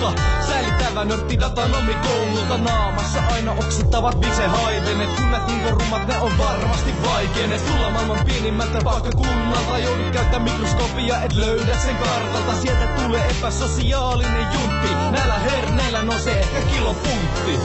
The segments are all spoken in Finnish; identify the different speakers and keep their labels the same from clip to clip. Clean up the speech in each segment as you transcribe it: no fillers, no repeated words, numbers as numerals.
Speaker 1: koululta. Säilyttävä nörttidatanommi koululta. Naamassa aina oksittavat viksen haivenet. Kunnat niinko rummat, ne on varmasti vaikenet. Tulla maailman pienimmältä paikkakunnalta. Joudut käyttää mikroskopia, et löydä sen kartalta. Sieltä tulee epäsosiaalinen juntti. Näillä herneillä nousee ehkä kilopuntti.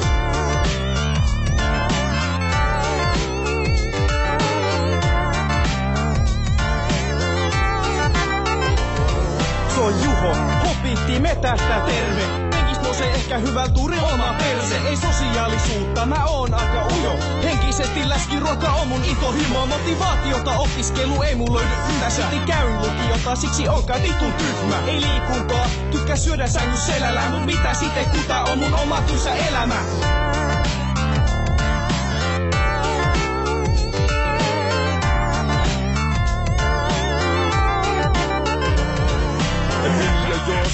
Speaker 1: Se on Juho, hopitti metästä terve. Henkis nousee ehkä hyvällä tuuri oma perse. Ei sosiaalisuutta, mä oon aika ujo. Henkisesti läskiruoka on mun intohimo. Motivaatiota opiskelu ei mun löydy yhtä. Silti käyn lukiota, siksi onkaan vitun tyhmä. Ei liikuntaa, tykkää syödä sängyn selällä. Mut mitä sitten kuta on mun oma tylsä elämä.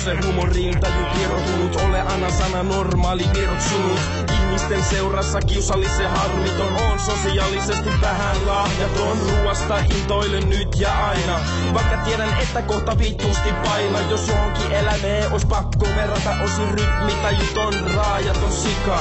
Speaker 1: Se humoriin taju kierrotunut, ole aina sana normaali vieroksunut. Ihmisten seurassa kiusallisen harmiton, on sosiaalisesti vähän lahjaton. Ruoasta intoilen nyt ja aina, vaikka tiedän, että kohta vitusti paina. Jos johonkin elämeen ois pakko verrata, osin rytmi tajuton raajaton sika.